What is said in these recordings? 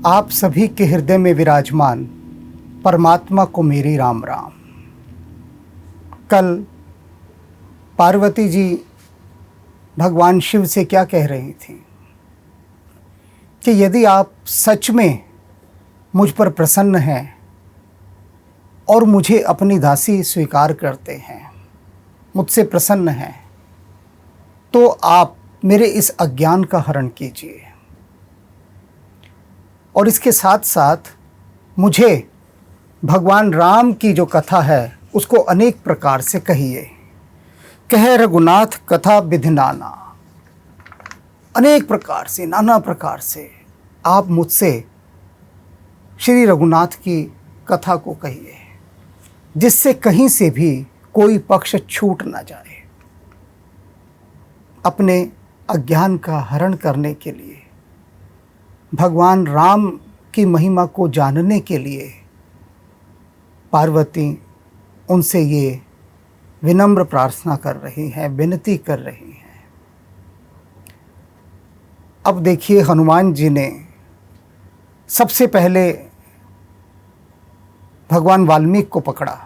आप सभी के हृदय में विराजमान परमात्मा को मेरी राम राम। कल पार्वती जी भगवान शिव से क्या कह रही थी कि यदि आप सच में मुझ पर प्रसन्न हैं और मुझे अपनी दासी स्वीकार करते हैं, मुझसे प्रसन्न हैं, तो आप मेरे इस अज्ञान का हरण कीजिए और इसके साथ साथ मुझे भगवान राम की जो कथा है उसको अनेक प्रकार से कहिए। कह रघुनाथ कथा विधि नाना, अनेक प्रकार से, नाना प्रकार से आप मुझसे श्री रघुनाथ की कथा को कहिए, जिससे कहीं से भी कोई पक्ष छूट ना जाए। अपने अज्ञान का हरण करने के लिए, भगवान राम की महिमा को जानने के लिए पार्वती उनसे ये विनम्र प्रार्थना कर रही हैं, विनती कर रही हैं। अब देखिए, हनुमान जी ने सबसे पहले भगवान वाल्मीकि को पकड़ा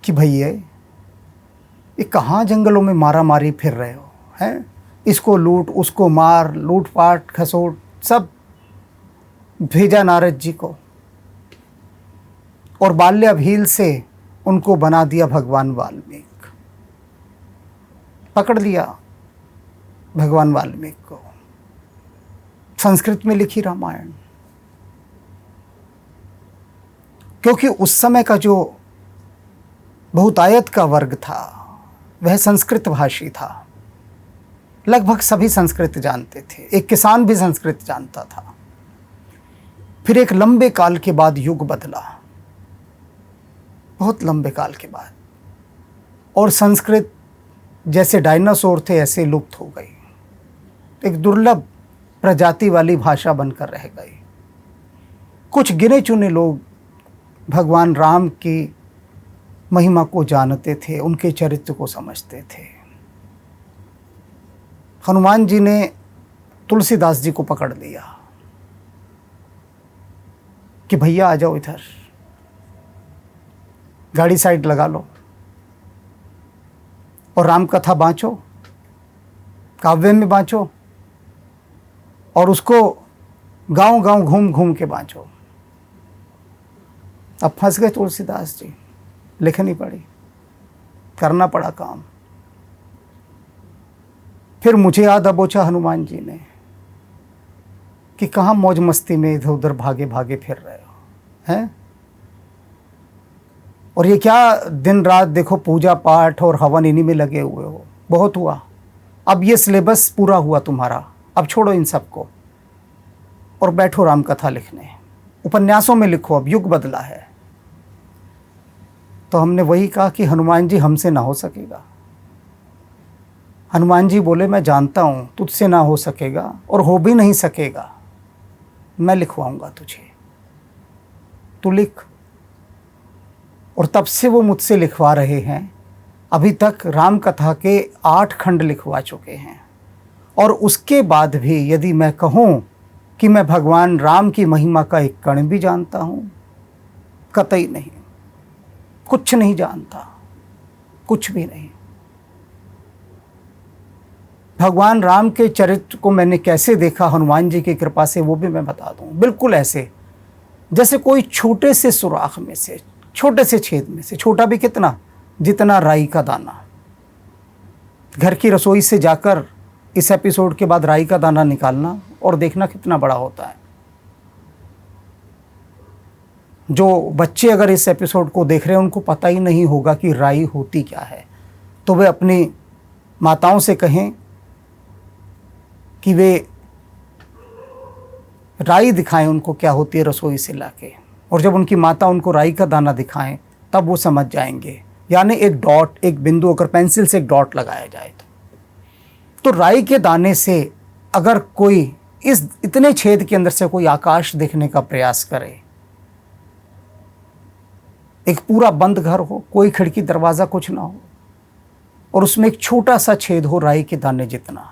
कि भैया ये कहाँ जंगलों में मारा मारी फिर रहे हो, हैं? इसको लूट, उसको मार, लूट पाट खसोट सब भेजा नारद जी को और बाल्याभील से उनको बना दिया भगवान वाल्मीकि। पकड़ लिया भगवान वाल्मीकि को। संस्कृत में लिखी रामायण, क्योंकि उस समय का जो बहुतायत का वर्ग था वह संस्कृत भाषी था। लगभग सभी संस्कृत जानते थे, एक किसान भी संस्कृत जानता था। फिर एक लंबे काल के बाद युग बदला, बहुत लंबे काल के बाद, और संस्कृत जैसे डायनासोर थे ऐसे लुप्त हो गई, एक दुर्लभ प्रजाति वाली भाषा बनकर रह गई। कुछ गिने चुने लोग भगवान राम की महिमा को जानते थे, उनके चरित्र को समझते थे। हनुमान जी ने तुलसीदास जी को पकड़ लिया कि भैया आ जाओ इधर, गाड़ी साइड लगा लो और राम कथा बाँचो, काव्य में बाँचो और उसको गांव गांव घूम घूम के बाँचो। अब फंस गए तुलसीदास जी, लिखनी पड़ी, करना पड़ा काम। फिर मुझे याद दबोचा हनुमान जी ने कि कहाँ मौज मस्ती में इधर उधर भागे भागे फिर रहे हो, हैं? और ये क्या दिन रात देखो पूजा पाठ और हवन इन्हीं में लगे हुए हो। बहुत हुआ, अब ये सिलेबस पूरा हुआ तुम्हारा, अब छोड़ो इन सबको और बैठो राम कथा लिखने, उपन्यासों में लिखो, अब युग बदला है। तो हमने वही कहा कि हनुमान जी हमसे ना हो सकेगा। हनुमान जी बोले मैं जानता हूँ तुझसे ना हो सकेगा और हो भी नहीं सकेगा, मैं लिखवाऊंगा तुझे, तू लिख। और तब से वो मुझसे लिखवा रहे हैं। अभी तक राम कथा के 8 खंड लिखवा चुके हैं और उसके बाद भी यदि मैं कहूँ कि मैं भगवान राम की महिमा का एक कण भी जानता हूँ, कतई नहीं, कुछ नहीं जानता, कुछ भी नहीं। भगवान राम के चरित्र को मैंने कैसे देखा हनुमान जी की कृपा से, वो भी मैं बता दूं। बिल्कुल ऐसे जैसे कोई छोटे से सुराख में से, छोटे से छेद में से, छोटा भी कितना, जितना राई का दाना। घर की रसोई से जाकर इस एपिसोड के बाद राई का दाना निकालना और देखना कितना बड़ा होता है। जो बच्चे अगर इस एपिसोड को देख रहे हैं उनको पता ही नहीं होगा कि राई होती क्या है, तो वे अपनी माताओं से कहें कि वे राई दिखाएं उनको क्या होती है रसोई से लाके, और जब उनकी माता उनको राई का दाना दिखाएं तब वो समझ जाएंगे। यानी एक डॉट, एक बिंदु, अगर पेंसिल से एक डॉट लगाया जाए तो राई के दाने से अगर कोई इस इतने छेद के अंदर से कोई आकाश देखने का प्रयास करे, एक पूरा बंद घर हो, कोई खिड़की दरवाज़ा कुछ ना हो, और उसमें एक छोटा सा छेद हो राई के दाने जितना,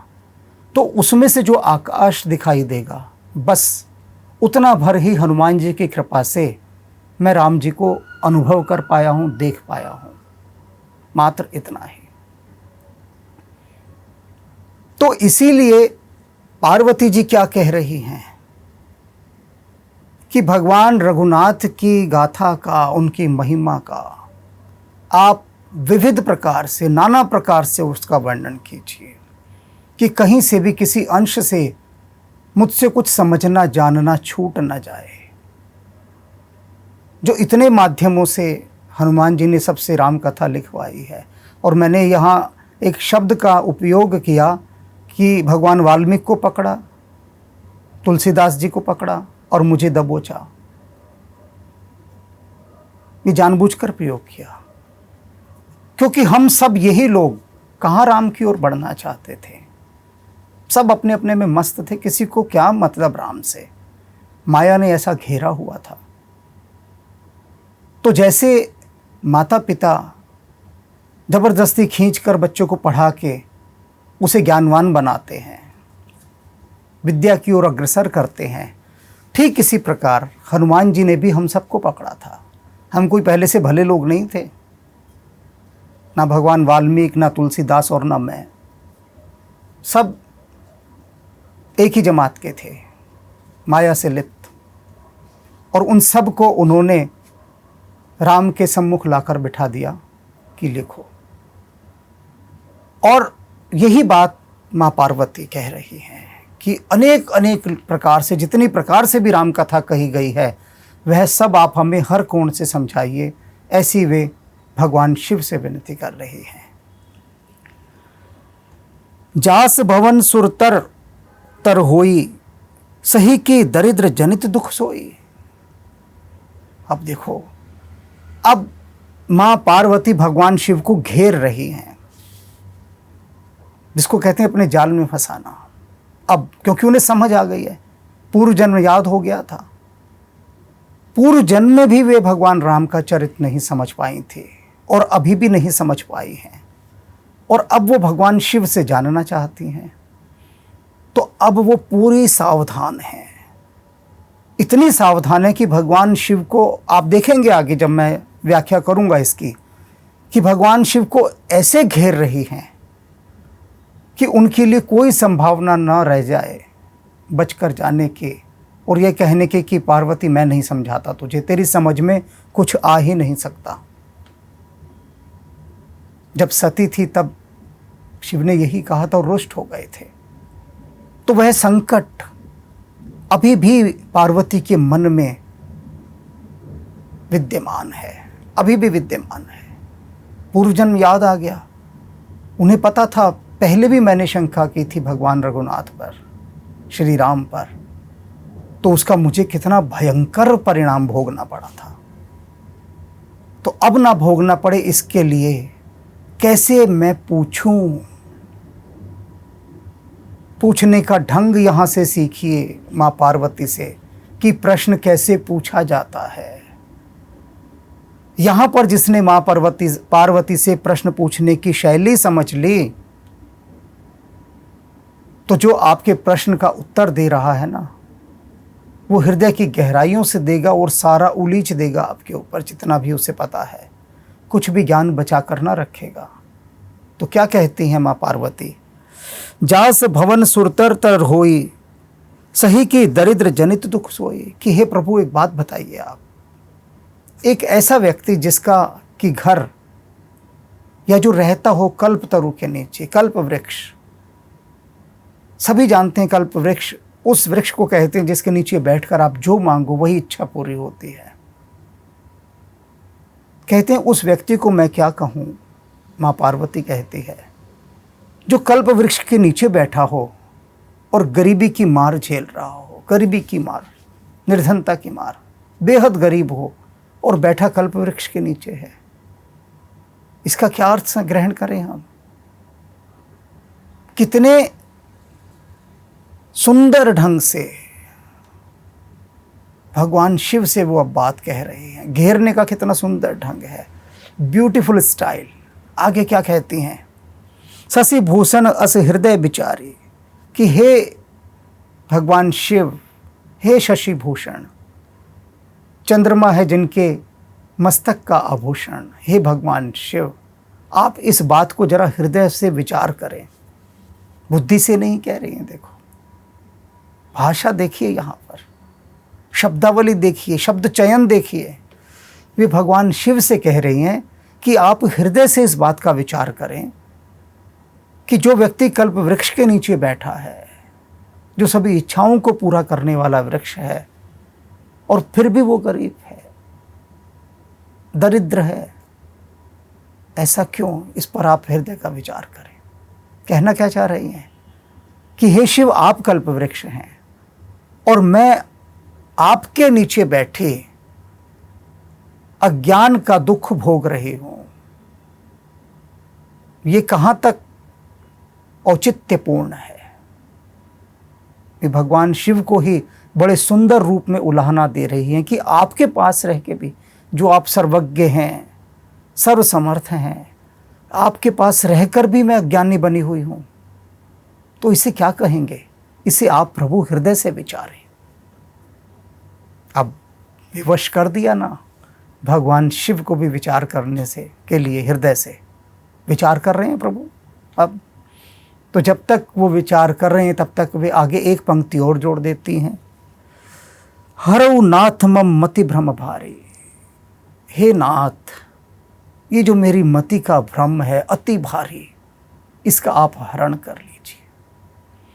तो उसमें से जो आकाश दिखाई देगा, बस उतना भर ही हनुमान जी की कृपा से मैं राम जी को अनुभव कर पाया हूँ, देख पाया हूँ, मात्र इतना ही। तो इसीलिए पार्वती जी क्या कह रही हैं कि भगवान रघुनाथ की गाथा का, उनकी महिमा का आप विविध प्रकार से, नाना प्रकार से उसका वर्णन कीजिए कि कहीं से भी किसी अंश से मुझसे कुछ समझना जानना छूट न जाए। जो इतने माध्यमों से हनुमान जी ने सबसे राम कथा लिखवाई है, और मैंने यहाँ एक शब्द का उपयोग किया कि भगवान वाल्मीकि को पकड़ा, तुलसीदास जी को पकड़ा और मुझे दबोचा, ये जानबूझकर प्रयोग किया, क्योंकि हम सब यही लोग कहाँ राम की ओर बढ़ना चाहते थे। सब अपने अपने में मस्त थे, किसी को क्या मतलब राम से। माया ने ऐसा घेरा हुआ था। तो जैसे माता पिता जबरदस्ती खींचकर बच्चों को पढ़ा के उसे ज्ञानवान बनाते हैं, विद्या की ओर अग्रसर करते हैं, ठीक इसी प्रकार हनुमान जी ने भी हम सबको पकड़ा था। हम कोई पहले से भले लोग नहीं थे, ना भगवान वाल्मीकि, ना तुलसीदास और ना मैं, सब एक ही जमात के थे, माया से लिप्त। और उन सब को उन्होंने राम के सम्मुख लाकर बिठा दिया कि लिखो। और यही बात माँ पार्वती कह रही हैं कि अनेक अनेक प्रकार से, जितनी प्रकार से भी राम कथा कही गई है, वह सब आप हमें हर कोण से समझाइए, ऐसी वे भगवान शिव से विनती कर रही हैं। जास भवन सुरतर तर होई, सही की दरिद्र जनित दुख सोई। अब देखो, अब मां पार्वती भगवान शिव को घेर रही हैं, जिसको कहते हैं अपने जाल में फंसाना। अब क्योंकि उन्हें समझ आ गई है, पूर्व जन्म याद हो गया था, पूर्व जन्म में भी वे भगवान राम का चरित्र नहीं समझ पाई थी और अभी भी नहीं समझ पाई हैं, और अब वो भगवान शिव से जानना चाहती हैं। तो अब वो पूरी सावधान है, इतनी सावधान है कि भगवान शिव को आप देखेंगे आगे जब मैं व्याख्या करूंगा इसकी, कि भगवान शिव को ऐसे घेर रही हैं कि उनके लिए कोई संभावना न रह जाए बचकर जाने की, और ये कहने के कि पार्वती मैं नहीं समझाता तुझे, तेरी समझ में कुछ आ ही नहीं सकता। जब सती थी तब शिव ने यही कहा था और रुष्ट हो गए थे। तो वह संकट अभी भी पार्वती के मन में विद्यमान है, अभी भी विद्यमान है। पूर्व जन्म याद आ गया, उन्हें पता था पहले भी मैंने शंका की थी भगवान रघुनाथ पर, श्री राम पर, तो उसका मुझे कितना भयंकर परिणाम भोगना पड़ा था। तो अब ना भोगना पड़े इसके लिए कैसे मैं पूछूं, पूछने का ढंग यहाँ से सीखिए माँ पार्वती से कि प्रश्न कैसे पूछा जाता है। यहाँ पर जिसने माँ पार्वती से प्रश्न पूछने की शैली समझ ली, तो जो आपके प्रश्न का उत्तर दे रहा है ना, वो हृदय की गहराइयों से देगा और सारा उलीच देगा आपके ऊपर, जितना भी उसे पता है, कुछ भी ज्ञान बचा कर ना रखेगा। तो क्या कहती हैं माँ पार्वती, जास भवन सुरतर तर होई, सही की दरिद्र जनित दुख सोई। कि हे प्रभु एक बात बताइए आप, एक ऐसा व्यक्ति जिसका कि घर या जो रहता हो कल्प तरु के नीचे, कल्प वृक्ष, सभी जानते हैं कल्प वृक्ष उस वृक्ष को कहते हैं जिसके नीचे बैठकर आप जो मांगो वही इच्छा पूरी होती है। कहते हैं उस व्यक्ति को मैं क्या कहूं, माँ पार्वती कहती है, जो कल्प वृक्ष के नीचे बैठा हो और गरीबी की मार झेल रहा हो, गरीबी की मार, निर्धनता की मार, बेहद गरीब हो और बैठा कल्प वृक्ष के नीचे है। इसका क्या अर्थ ग्रहण करें हम। कितने सुंदर ढंग से भगवान शिव से वो अब बात कह रहे हैं, घेरने का कितना सुंदर ढंग है, ब्यूटीफुल स्टाइल। आगे क्या कहती हैं, शशि भूषण अस हृदय बिचारी, कि हे भगवान शिव, हे शशि भूषण, चंद्रमा है जिनके मस्तक का आभूषण, हे भगवान शिव, आप इस बात को जरा हृदय से विचार करें। बुद्धि से नहीं कह रही हैं। देखो भाषा देखिए, यहाँ पर शब्दावली देखिए, शब्द चयन देखिए। वे भगवान शिव से कह रही हैं कि आप हृदय से इस बात का विचार करें कि जो व्यक्ति कल्प वृक्ष के नीचे बैठा है, जो सभी इच्छाओं को पूरा करने वाला वृक्ष है, और फिर भी वो गरीब है, दरिद्र है, ऐसा क्यों? इस पर आप हृदय का विचार करें। कहना क्या चाह रही हैं कि हे शिव, आप कल्प वृक्ष हैं और मैं आपके नीचे बैठे अज्ञान का दुख भोग रही हूं। ये कहां तक औचित्यपूर्ण है? ये भगवान शिव को ही बड़े सुंदर रूप में उलाहना दे रही हैं कि आपके पास रह के भी, जो आप सर्वज्ञ हैं, सर्वसमर्थ हैं, आपके पास रहकर भी मैं अज्ञानी बनी हुई हूं, तो इसे क्या कहेंगे? इसे आप प्रभु हृदय से विचारें। अब विवश कर दिया ना, भगवान शिव को भी विचार करने से के लिए हृदय से विचार कर रहे हैं प्रभु। अब तो जब तक वो विचार कर रहे हैं तब तक वे आगे एक पंक्ति और जोड़ देती हैं, हरऊ नाथ मम मति भ्रम भारी। हे नाथ, ये जो मेरी मति का भ्रम है अति भारी, इसका आप हरण कर लीजिए।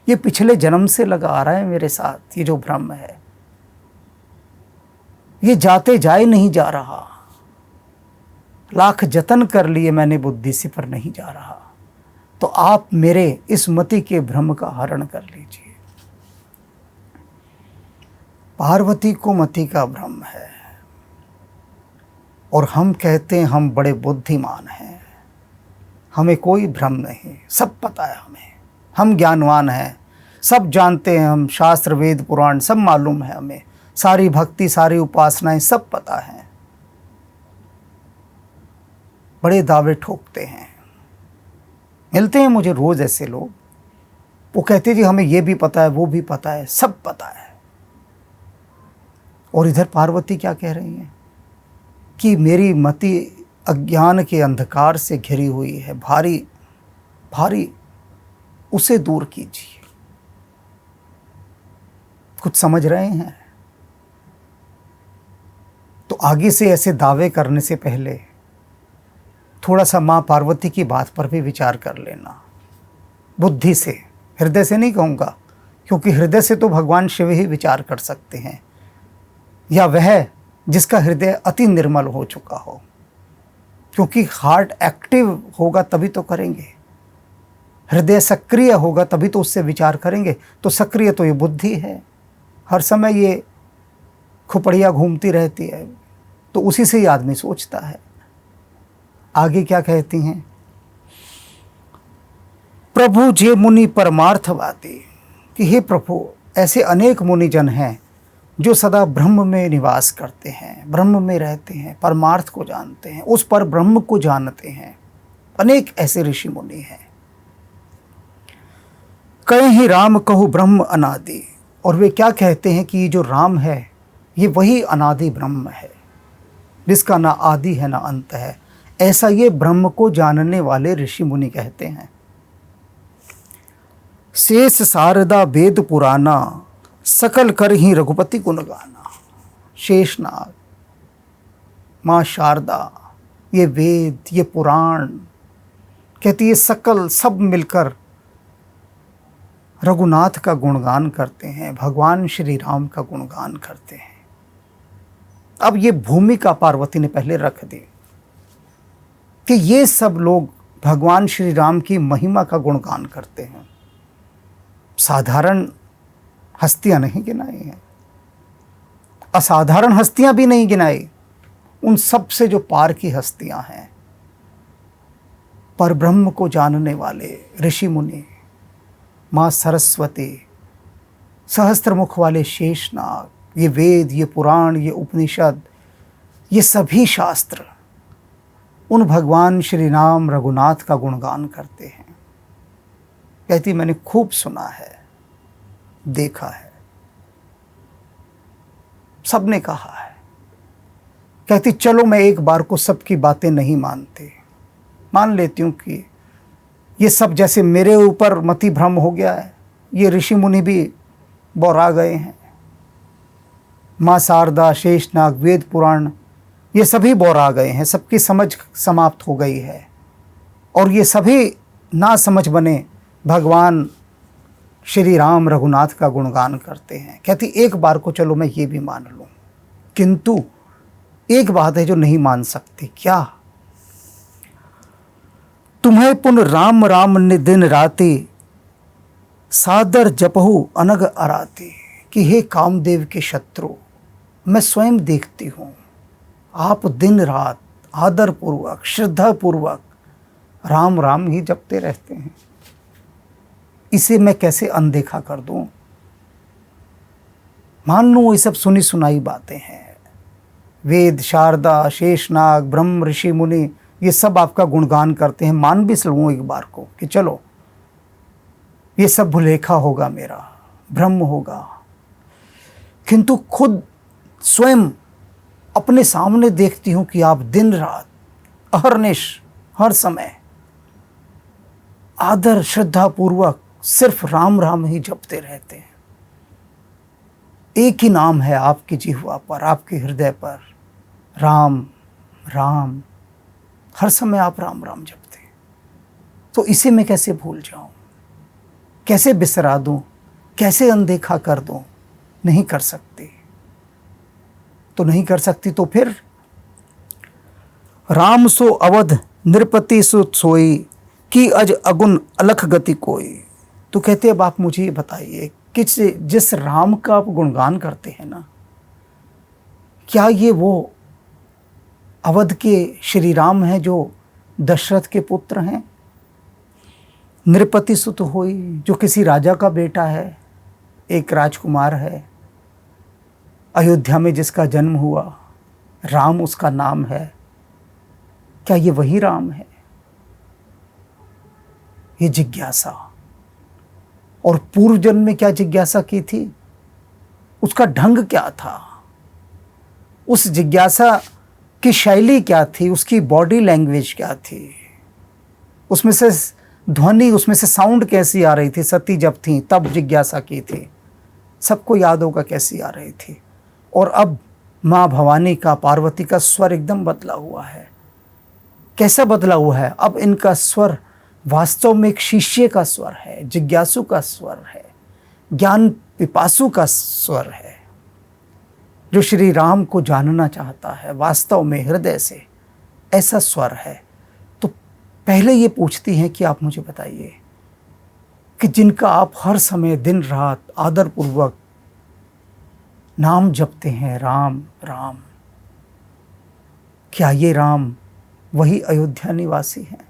ये पिछले जन्म से लगा आ रहा है मेरे साथ, ये जो भ्रम है, ये जाते जाए नहीं जा रहा। लाख जतन कर लिए मैंने, बुद्धि से पर नहीं जा रहा। तो आप मेरे इस मति के भ्रम का हरण कर लीजिए। पार्वती को मति का भ्रम है और हम कहते हैं हम बड़े बुद्धिमान हैं, हमें कोई भ्रम नहीं, सब पता है हमें, हम ज्ञानवान हैं, सब जानते हैं हम, शास्त्र वेद पुराण सब मालूम है हमें, सारी भक्ति सारी उपासनाएं सब पता हैं। बड़े दावे ठोकते हैं। मिलते हैं मुझे रोज ऐसे लोग, वो कहते जी हमें ये भी पता है, वो भी पता है, सब पता है। और इधर पार्वती क्या कह रही हैं कि मेरी मति अज्ञान के अंधकार से घिरी हुई है, भारी भारी, उसे दूर कीजिए। कुछ समझ रहे हैं? तो आगे से ऐसे दावे करने से पहले थोड़ा सा माँ पार्वती की बात पर भी विचार कर लेना, बुद्धि से, हृदय से नहीं कहूँगा, क्योंकि हृदय से तो भगवान शिव ही विचार कर सकते हैं, या वह जिसका हृदय अति निर्मल हो चुका हो, क्योंकि हार्ट एक्टिव होगा तभी तो करेंगे, हृदय सक्रिय होगा तभी तो उससे विचार करेंगे। तो सक्रिय तो ये बुद्धि है, हर समय ये खुपड़िया घूमती रहती है, तो उसी से ही आदमी सोचता है। आगे क्या कहती हैं, प्रभु जे मुनि परमार्थवादी, कि हे प्रभु, ऐसे अनेक मुनिजन हैं जो सदा ब्रह्म में निवास करते हैं, ब्रह्म में रहते हैं, परमार्थ को जानते हैं, उस पर ब्रह्म को जानते हैं। अनेक ऐसे ऋषि मुनि हैं। कहे ही राम कहु ब्रह्म अनादि, और वे क्या कहते हैं कि ये जो राम है ये वही अनादि ब्रह्म है, जिसका ना आदि है ना अंत है। ऐसा ये ब्रह्म को जानने वाले ऋषि मुनि कहते हैं। शेष शारदा वेद पुराना, सकल कर ही रघुपति गुण गाना। शेषनाग, माँ शारदा, ये वेद, ये पुराण, कहती है सकल सब मिलकर रघुनाथ का गुणगान करते हैं, भगवान श्री राम का गुणगान करते हैं। अब ये भूमिका पार्वती ने पहले रख दी कि ये सब लोग भगवान श्री राम की महिमा का गुणगान करते हैं। साधारण हस्तियां नहीं गिनाई हैं, असाधारण हस्तियां भी नहीं गिनाई, उन सब से जो पार की हस्तियां हैं, पर ब्रह्म को जानने वाले ऋषि मुनि, माँ सरस्वती, सहस्त्रमुख वाले शेषनाग, ये वेद, ये पुराण, ये उपनिषद, ये सभी शास्त्र उन भगवान श्री राम रघुनाथ का गुणगान करते हैं। कहती मैंने खूब सुना है, देखा है, सबने कहा है। कहती चलो मैं एक बार को सबकी बातें नहीं मानती, मान लेती हूँ कि ये सब जैसे मेरे ऊपर मति भ्रम हो गया है, ये ऋषि मुनि भी बौरा गए हैं। माँ शारदा, शेषनाग, वेद पुराण ये सभी बौरा गए हैं, सबकी समझ समाप्त हो गई है और ये सभी ना समझ बने भगवान श्री राम रघुनाथ का गुणगान करते हैं। कहती एक बार को चलो मैं ये भी मान लूँ, किंतु एक बात है जो नहीं मान सकती। क्या? तुम्हें पुन राम राम दिन राति, सादर जपहु अनग अराती। कि हे कामदेव के शत्रु, मैं स्वयं देखती हूँ आप दिन रात आदर पूर्वक श्रद्धा पूर्वक राम राम ही जपते रहते हैं, इसे मैं कैसे अनदेखा कर दूं? मान लूं ये सब सुनी सुनाई बातें हैं, वेद, शारदा, शेषनाग, ब्रह्म, ऋषि मुनि ये सब आपका गुणगान करते हैं, मान भी लूं एक बार को कि चलो ये सब भुलेखा होगा, मेरा भ्रम होगा, किंतु खुद स्वयं अपने सामने देखती हूं कि आप दिन रात अहर्निश हर समय आदर श्रद्धा पूर्वक सिर्फ राम राम ही जपते रहते हैं। एक ही नाम है आपकी जिह्वा पर, आपके हृदय पर, राम राम, हर समय आप राम राम जपते हैं। तो इसे मैं कैसे भूल जाऊं, कैसे बिसरा दूं, कैसे अनदेखा कर दूं? नहीं कर सकती। तो नहीं कर सकती तो फिर राम सो अवध नृपति सो सोई, कि अज अगुन अलख गति कोई। तो कहते अब आप मुझे बताइए कि जिस राम का आप गुणगान करते हैं ना, क्या ये वो अवध के श्री राम हैं जो दशरथ के पुत्र हैं? नृपति सुत होई, जो किसी राजा का बेटा है, एक राजकुमार है, अयोध्या में जिसका जन्म हुआ, राम उसका नाम है। क्या ये वही राम है? ये जिज्ञासा। और पूर्व जन्म में क्या जिज्ञासा की थी, उसका ढंग क्या था, उस जिज्ञासा की शैली क्या थी, उसकी बॉडी लैंग्वेज क्या थी, उसमें से ध्वनि, उसमें से साउंड कैसी आ रही थी, सती जब थी तब जिज्ञासा की थी, सबको याद होगा कैसी आ रही थी। और अब माँ भवानी का, पार्वती का स्वर एकदम बदला हुआ है। कैसा बदला हुआ है? अब इनका स्वर वास्तव में एक शिष्य का स्वर है, जिज्ञासु का स्वर है, ज्ञान पिपासु का स्वर है, जो श्री राम को जानना चाहता है वास्तव में हृदय से, ऐसा स्वर है। तो पहले ये पूछती हैं कि आप मुझे बताइए कि जिनका आप हर समय दिन रात आदर पूर्वक नाम जपते हैं, राम राम, क्या ये राम वही अयोध्या निवासी हैं?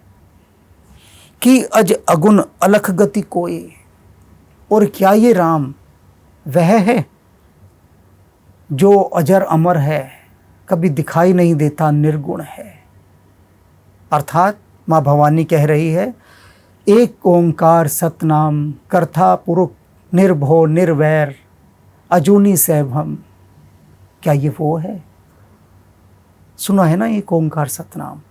कि अज अगुन अलख गति कोई, और क्या ये राम वह है जो अजर अमर है, कभी दिखाई नहीं देता, निर्गुण है? अर्थात माँ भवानी कह रही है, एक ओंकार सतनाम, कर्ता पुरुष निर्भो निर्वैर, अजूनी सैभम। क्या ये वो है? सुना है ना एक ओंकार सतनाम?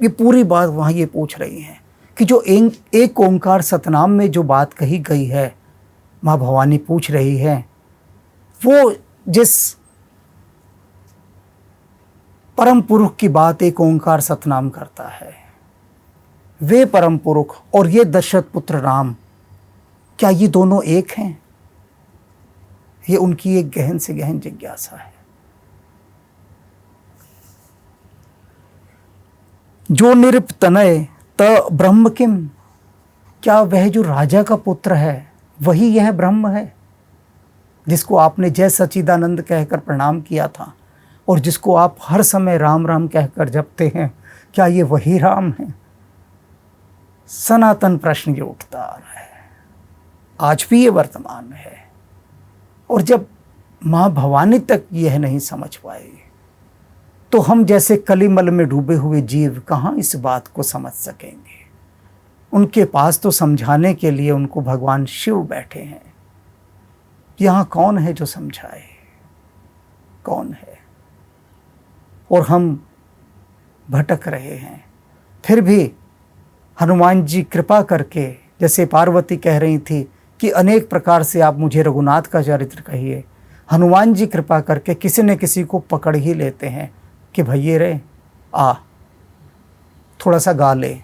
ये पूरी बात वहाँ ये पूछ रही हैं कि जो एक ओंकार सतनाम में जो बात कही गई है, माँ भवानी पूछ रही है, वो जिस परम पुरुष की बात एक ओंकार सतनाम करता है, वे परम पुरुष और ये दशरथ पुत्र राम, क्या ये दोनों एक हैं? ये उनकी एक गहन से गहन जिज्ञासा है। जो निरपतनय त ब्रह्म किम, क्या वह जो राजा का पुत्र है वही यह ब्रह्म है, जिसको आपने जय सच्चिदानंद कहकर प्रणाम किया था और जिसको आप हर समय राम राम कहकर जपते हैं, क्या ये वही राम है? सनातन प्रश्न ये उठता आ रहा है, आज भी ये वर्तमान है। और जब माँ भवानी तक यह नहीं समझ पाई, तो हम जैसे कलिमल में डूबे हुए जीव कहाँ इस बात को समझ सकेंगे? उनके पास तो समझाने के लिए उनको भगवान शिव बैठे हैं, यहाँ कौन है जो समझाए, कौन है? और हम भटक रहे हैं। फिर भी हनुमान जी कृपा करके, जैसे पार्वती कह रही थी कि अनेक प्रकार से आप मुझे रघुनाथ का चरित्र कहिए, हनुमान जी कृपा करके किसी न किसी को पकड़ ही लेते हैं कि भैये रे आ, थोड़ा सा गा ले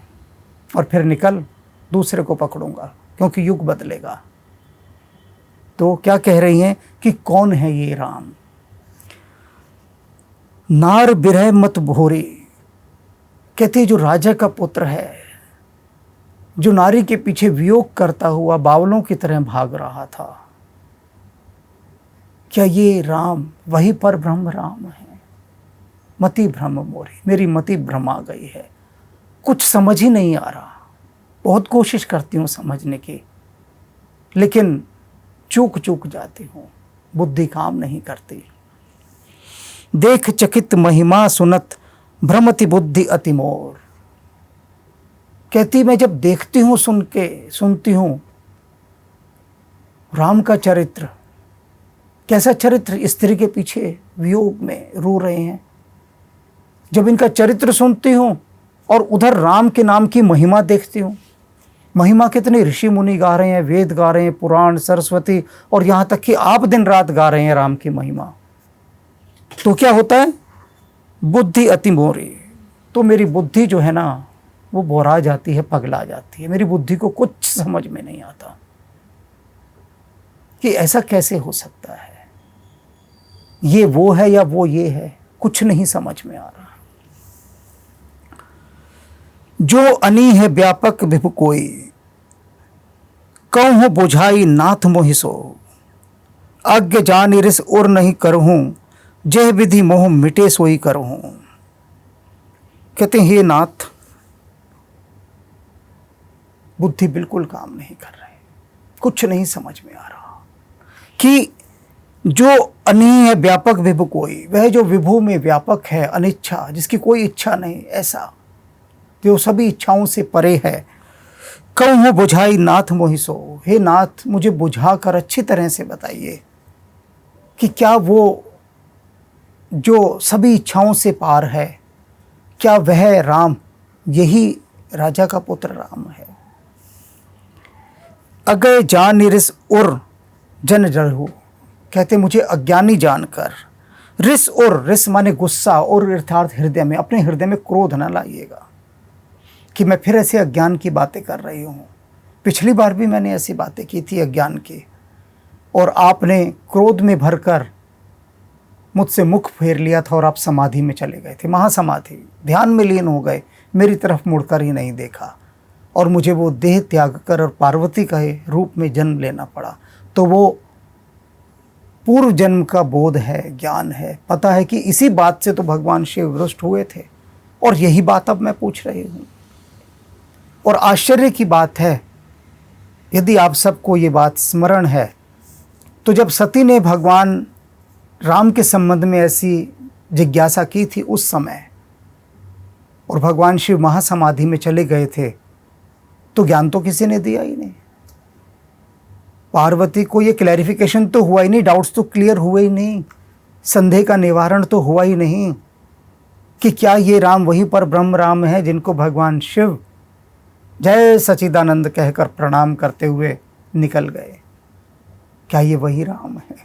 और फिर निकल, दूसरे को पकड़ूंगा क्योंकि युग बदलेगा। तो क्या कह रही हैं कि कौन है ये राम? नार बिरह मत भोरी, कहती जो राजा का पुत्र है, जो नारी के पीछे वियोग करता हुआ बावलों की तरह भाग रहा था, क्या ये राम वही पर ब्रह्म राम है? मति भ्रम मोरी, मेरी मति भ्रमा गई है, कुछ समझ ही नहीं आ रहा। बहुत कोशिश करती हूँ समझने की, लेकिन चूक जाती हूँ, बुद्धि काम नहीं करती। देख चकित महिमा सुनत भ्रमति बुद्धि अति मोर, कहती मैं जब देखती हूँ, सुनती हूँ राम का चरित्र, कैसा चरित्र, स्त्री के पीछे वियोग में रो रहे हैं, जब इनका चरित्र सुनती हूँ और उधर राम के नाम की महिमा देखती हूँ, महिमा कितने ऋषि मुनि गा रहे हैं, वेद गा रहे हैं, पुराण, सरस्वती, और यहाँ तक कि आप दिन रात गा रहे हैं राम की महिमा, तो क्या होता है? बुद्धि अति मोरी, तो मेरी बुद्धि जो है ना वो बोरा जाती है, पगला जाती है। मेरी बुद्धि को कुछ समझ में नहीं आता कि ऐसा कैसे हो सकता है, ये वो है या वो ये है, कुछ नहीं समझ में आ रहा। जो अनी है व्यापक विभु कोई, कहूँ बुझाई नाथ मोहि सो, अज्ञ जानि रिस और नहीं करहूँ, जह विधि मोह मिटे सोई करहूँ। कहते हैं हे नाथ, बुद्धि बिल्कुल काम नहीं कर रही, कुछ नहीं समझ में आ रहा कि जो अनी है व्यापक विभु कोई, वह जो विभु में व्यापक है, अनिच्छा, जिसकी कोई इच्छा नहीं, ऐसा जो सभी इच्छाओं से परे है। कहूँ बुझाई नाथ मोहि सो, हे नाथ मुझे बुझा कर अच्छी तरह से बताइए कि क्या वो जो सभी इच्छाओं से पार है, क्या वह राम यही राजा का पुत्र राम है? अगय जान रिस उर जन जरहु, कहते मुझे अज्ञानी जानकर, रिस और रिस माने गुस्सा, और अर्थात हृदय में, अपने हृदय में क्रोध न लाइएगा कि मैं फिर ऐसे अज्ञान की बातें कर रही हूँ। पिछली बार भी मैंने ऐसी बातें की थी अज्ञान की, और आपने क्रोध में भरकर मुझसे मुख फेर लिया था और आप समाधि में चले गए थे, महासमाधि, ध्यान में लीन हो गए, मेरी तरफ मुड़कर ही नहीं देखा, और मुझे वो देह त्याग कर और पार्वती का रूप में जन्म लेना पड़ा। तो वो पूर्व जन्म का बोध है, ज्ञान है, पता है कि इसी बात से तो भगवान शिव रुष्ट हुए थे, और यही बात अब मैं पूछ रही हूँ। और आश्चर्य की बात है, यदि आप सबको ये बात स्मरण है, तो जब सती ने भगवान राम के संबंध में ऐसी जिज्ञासा की थी उस समय, और भगवान शिव महासमाधि में चले गए थे, तो ज्ञान तो किसी ने दिया ही नहीं। पार्वती को ये क्लैरिफिकेशन तो हुआ ही नहीं, डाउट्स तो क्लियर हुए ही नहीं, संदेह का निवारण तो हुआ ही नहीं कि क्या ये राम वही पर ब्रह्म राम है जिनको भगवान शिव जय सच्चिदानंद कहकर प्रणाम करते हुए निकल गए। क्या ये वही राम है?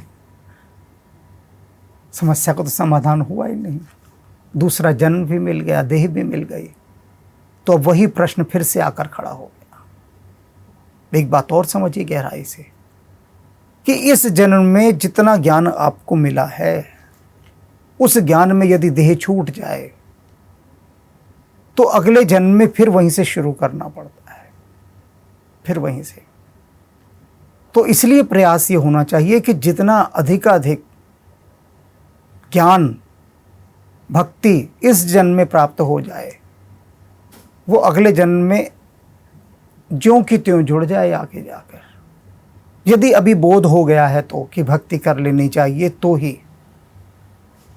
समस्या का तो समाधान हुआ ही नहीं, दूसरा जन्म भी मिल गया, देह भी मिल गई, तो अब वही प्रश्न फिर से आकर खड़ा हो गया। एक बात और समझिए गहराई से कि इस जन्म में जितना ज्ञान आपको मिला है, उस ज्ञान में यदि देह छूट जाए तो अगले जन्म में फिर वहीं से शुरू करना पड़ता है, फिर वहीं से। तो इसलिए प्रयास ये होना चाहिए कि जितना अधिकाधिक ज्ञान, भक्ति इस जन्म में प्राप्त हो जाए, वो अगले जन्म में ज्यों की त्यों जुड़ जाए आगे जाकर। यदि अभी बोध हो गया है तो कि भक्ति कर लेनी चाहिए तो ही,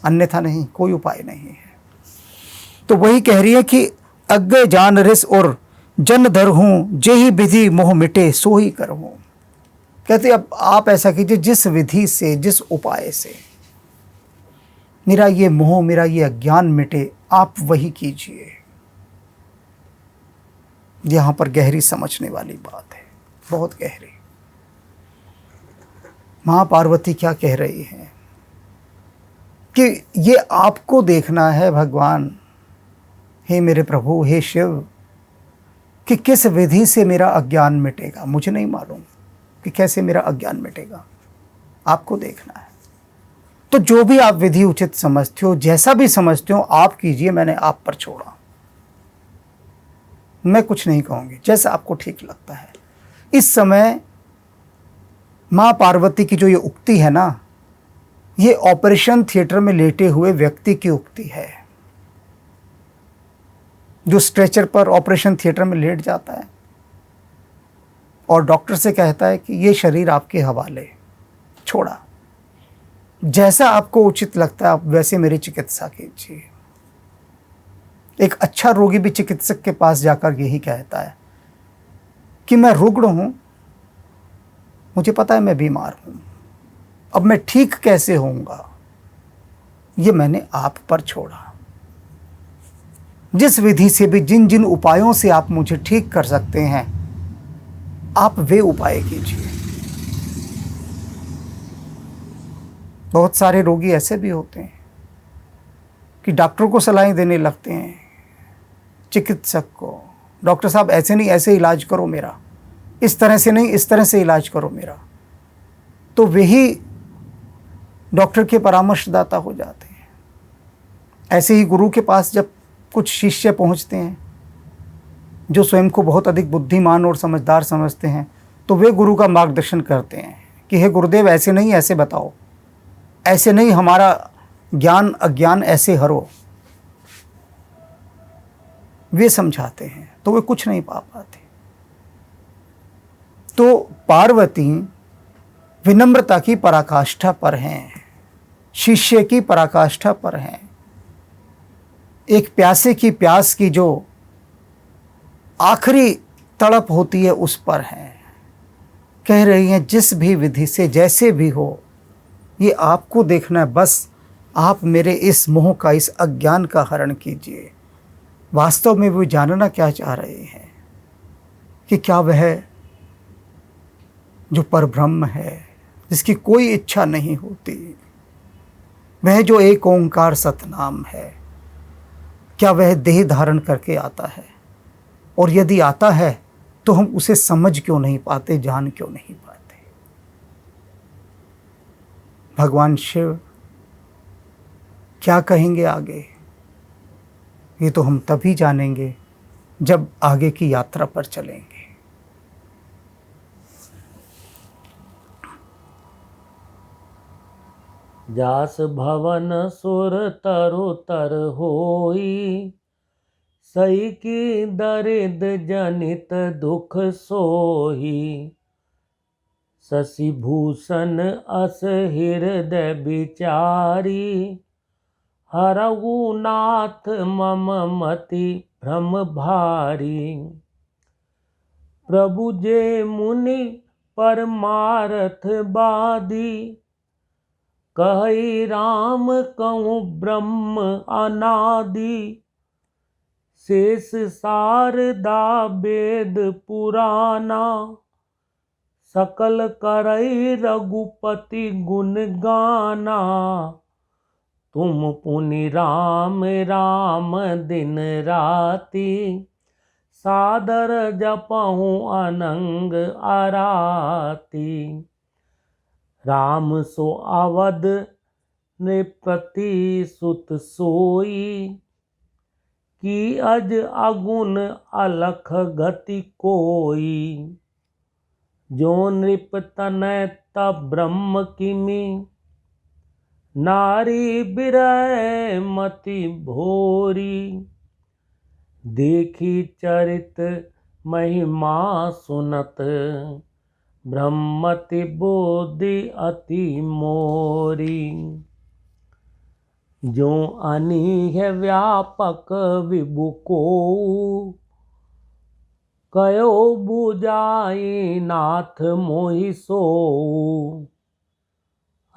अन्यथा नहीं, कोई उपाय नहीं है। तो वही कह रही है कि अज्ञ जान रिस और जन धर हूँ, जेहि विधि मोह मिटे सो ही कर हूँ। कहते अब आप ऐसा कीजिए, जिस विधि से, जिस उपाय से मेरा ये मोह, मेरा ये अज्ञान मिटे, आप वही कीजिए। यहां पर गहरी समझने वाली बात है, बहुत गहरी। मां पार्वती क्या कह रही है कि ये आपको देखना है भगवान, हे मेरे प्रभु, हे शिव, कि किस विधि से मेरा अज्ञान मिटेगा। मुझे नहीं मालूम कि कैसे मेरा अज्ञान मिटेगा, आपको देखना है। तो जो भी आप विधि उचित समझते हो, जैसा भी समझते हो आप कीजिए, मैंने आप पर छोड़ा। मैं कुछ नहीं कहूंगी, जैसा आपको ठीक लगता है। इस समय मां पार्वती की जो ये उक्ति है ना, ये ऑपरेशन थिएटर में लेटे हुए व्यक्ति की उक्ति है, जो स्ट्रेचर पर ऑपरेशन थिएटर में लेट जाता है और डॉक्टर से कहता है कि ये शरीर आपके हवाले, छोड़ा। जैसा आपको उचित लगता है आप वैसे मेरी चिकित्सा कीजिए। एक अच्छा रोगी भी चिकित्सक के पास जाकर यही कहता है कि मैं रुग्ण हूं, मुझे पता है मैं बीमार हूं, अब मैं ठीक कैसे होऊंगा, ये मैंने आप पर छोड़ा। जिस विधि से भी, जिन जिन उपायों से आप मुझे ठीक कर सकते हैं, आप वे उपाय कीजिए। बहुत सारे रोगी ऐसे भी होते हैं कि डॉक्टर को सलाहें देने लगते हैं, चिकित्सक को, डॉक्टर साहब ऐसे नहीं, ऐसे इलाज करो मेरा, इस तरह से नहीं, इस तरह से इलाज करो मेरा। तो वही डॉक्टर के परामर्शदाता हो जाते हैं। ऐसे ही गुरु के पास जब कुछ शिष्य पहुंचते हैं जो स्वयं को बहुत अधिक बुद्धिमान और समझदार समझते हैं, तो वे गुरु का मार्गदर्शन करते हैं कि हे गुरुदेव, ऐसे नहीं, ऐसे बताओ, ऐसे नहीं, हमारा ज्ञान अज्ञान ऐसे हरो। वे समझाते हैं तो वे कुछ नहीं पा पाते। तो पार्वती विनम्रता की पराकाष्ठा पर हैं, शिष्य की पराकाष्ठा पर हैं, एक प्यासे की प्यास की जो आखिरी तड़प होती है उस पर हैं। कह रही हैं जिस भी विधि से, जैसे भी हो, ये आपको देखना है, बस आप मेरे इस मोह का, इस अज्ञान का हरण कीजिए। वास्तव में वो जानना क्या चाह रहे हैं कि क्या वह जो परब्रह्म है, जिसकी कोई इच्छा नहीं होती, वह जो एक ओंकार सतनाम है, क्या वह देह धारण करके आता है? और यदि आता है तो हम उसे समझ क्यों नहीं पाते, जान क्यों नहीं पाते? भगवान शिव क्या कहेंगे आगे, ये तो हम तभी जानेंगे जब आगे की यात्रा पर चलेंगे। जास भवन सुर तरु तर होई, सही की दरिद जनित दुख सोही। शशि भूषण अस हृदय विचारी, हरऊ नाथ मम मति भ्रम भारी। प्रभु जे मुनि परमारथ बादी, कहि राम कहूँ ब्रह्म अनादि। शेष शारदा वेद पुराना, सकल करई रघुपति गुण गाना। तुम पुनि राम राम दिन राति, सादर जपहूँ अनंग आराती। राम सो अवध नृपति सुत सोई, की अज अगुन अलख गति कोई। जो नृप तनय तब ब्रह्म किमी, नारी बिरह मति भोरी। देखी चरित महिमा सुनत, ब्रह्मति बुद्धि अति मोरी। जो अनीह व्यापक विभु को, कयो बुझाई नाथ मोहि सो,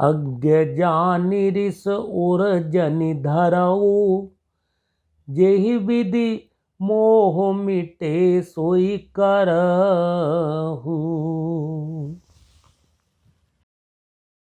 अज्ञ जानि रिस उर जनि धरऊ, जेहि विधि मोह मिटे सोई करहु।